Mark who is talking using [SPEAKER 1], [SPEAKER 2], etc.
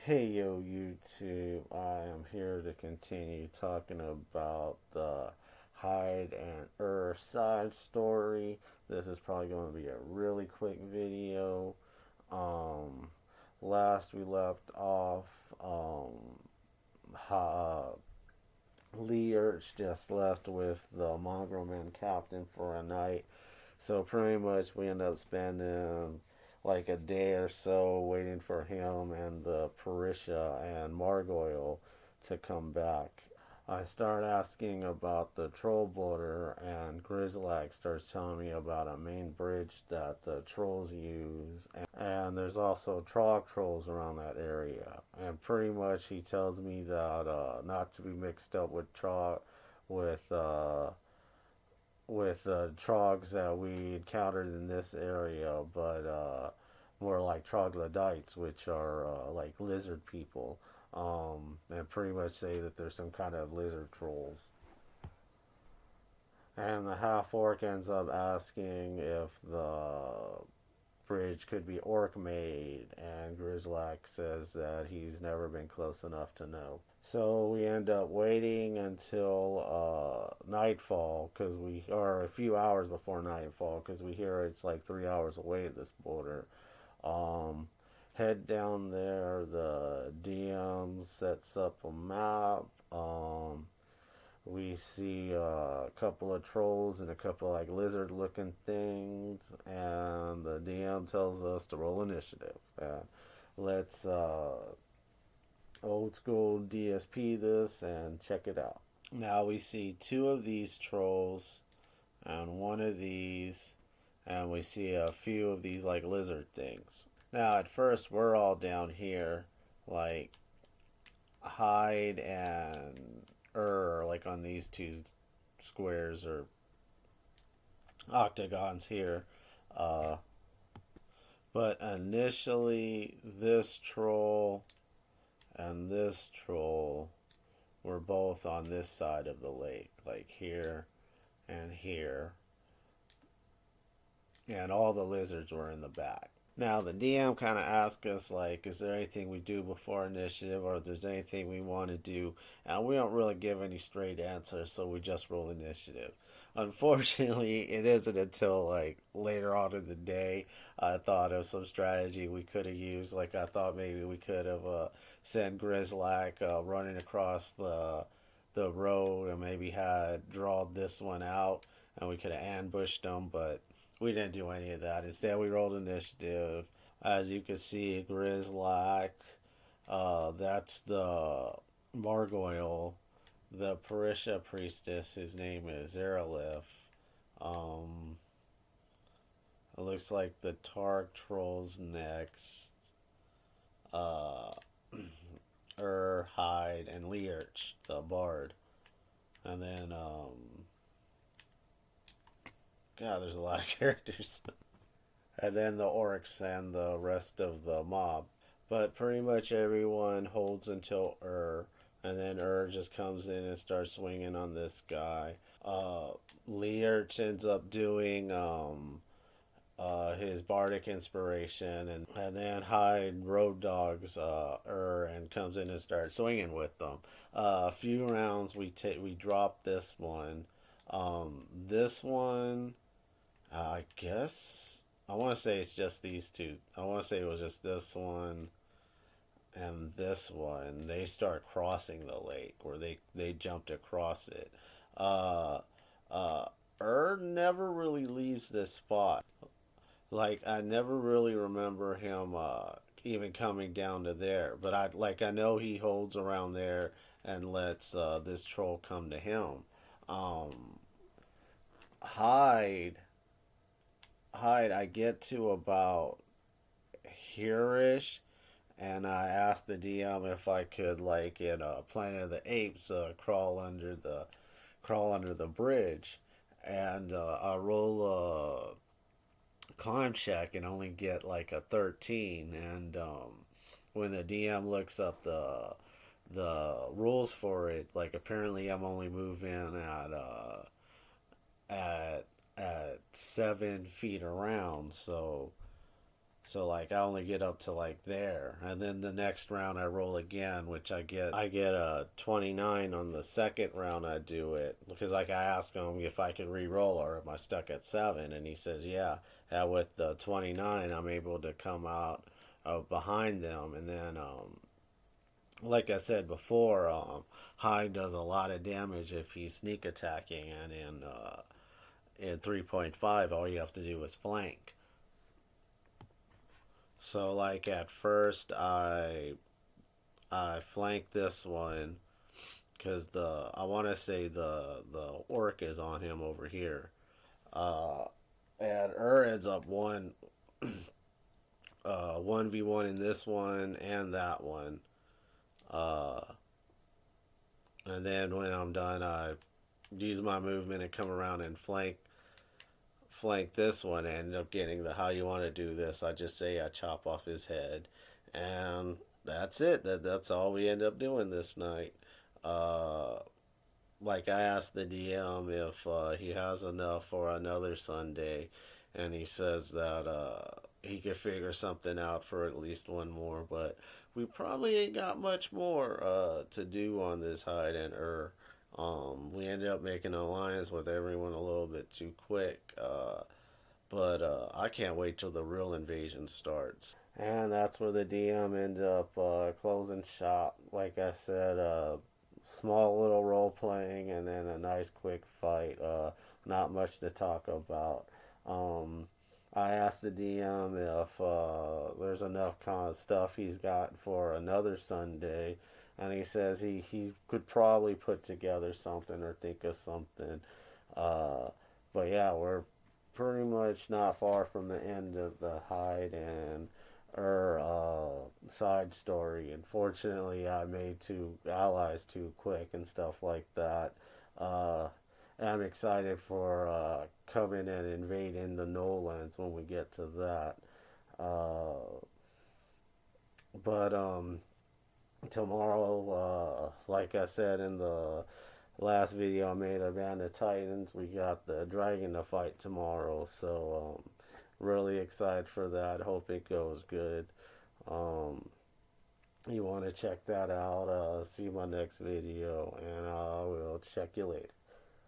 [SPEAKER 1] Hey yo YouTube, I am here to continue talking about the Hyde and side story. This is probably going to be a really quick video. Um, Last we left off, ha, Lee Ertz just left with the Mongrel Man captain for a night. So pretty much we end up spending like a day or so waiting for him and the Parisha and Margoyle to come back. I start asking about the troll border, and Grizzlag starts telling me about a main bridge that the trolls use, and there's also trog trolls around that area. And pretty much he tells me that not to be mixed up with with uh, trogs that we encountered in this area, but more like troglodytes, which are like lizard people, and pretty much say that there's some kind of lizard trolls. And the half orc ends up asking if the bridge could be orc made, and Grizzlack says that he's never been close enough to know. So we end up waiting until nightfall, because we are a few hours before nightfall, because we hear it's like 3 hours away at this border. Um, Head down there. The DM sets up a map. We see a couple of trolls and a couple like lizard looking things, and the DM tells us to roll initiative. Let's old school DSP this and check it out. Now we see two of these trolls and one of these, and we see a few of these like lizard things. Now at first we're all down here, like Hyde and like on these two squares or octagons here. Uh, but initially, this troll and this troll were both on this side of the lake, like here and here, and all the lizards were in the back. Now the DM kind of asked us like, is there anything we do before initiative, or if there's anything we want to do, and we don't really give any straight answers, so we just roll initiative. Unfortunately, it isn't until like later on in the day I thought of some strategy we could have used. Like I thought maybe we could have sent Grizzlack running across the road and maybe had drawed this one out, and we could have ambushed them, but we didn't do any of that. Instead, we rolled initiative. As you can see, Grizzlack, that's the Margoyle, the Parisha priestess, whose name is Zeralith. Um, it looks like the Targ Troll's next. Uh, Hyde, and Learch, the Bard. And then, God, there's a lot of characters. And then the orcs and the rest of the mob. But pretty much everyone holds until and then just comes in and starts swinging on this guy. Uh, Learch ends up doing his bardic inspiration, and then Hyde road dogs and comes in and starts swinging with them. A few rounds we drop this one. This one, I guess I want to say it's just these two. I want to say it was just this one and this one. They start crossing the lake, or they jumped across it. Uh, uh, never really leaves this spot. Like I never really remember him even coming down to there, but I know he holds around there and lets this troll come to him. Um, Hyde, I get to about here-ish, and I asked the DM if I could, like in Planet of the Apes, crawl under the bridge, and I roll climb check and only get like a 13, and when the DM looks up the rules for it, like apparently I'm only moving at 7 feet around, so So like I only get up to like there, and then the next round I roll again, which I get a 29 on the second round I do it because like I asked him if I could re-roll or am I stuck at 7, and he says yeah. With the 29 I'm able to come out behind them, and then like I said before, Hyde does a lot of damage if he's sneak attacking, and in 3.5 all you have to do is flank. So like at first I flanked this one because the I want to say the orc is on him over here. Uh, and ends up 1v1 in this one and that one. Uh, and then when I'm done, I use my movement and come around and flank this one and end up getting the how you want to do this. I just say I chop off his head, and that's it. That's all we end up doing this night. Uh, like I asked the DM if he has enough for another Sunday, and he says that he could figure something out for at least one more, but we probably ain't got much more to do on this hide and we ended up making an alliance with everyone a little bit too quick, but I can't wait till the real invasion starts. And that's where the DM ended up closing shop. Like I said, small little role playing and then a nice quick fight. Not much to talk about. Um, I asked the DM if there's enough kind of stuff he's got for another Sunday, and he says he could probably put together something or think of something. Uh, but yeah, we're pretty much not far from the end of the Hyde and side story. Unfortunately, I made two allies too quick and stuff like that. Uh, I'm excited for coming and invading the Nolans when we get to that. Uh, but tomorrow, like I said in the last video I made of Band of Titans, we got the dragon to fight tomorrow. So really excited for that. Hope it goes good. Um, you want to check that out, see my next video, and I will check you later.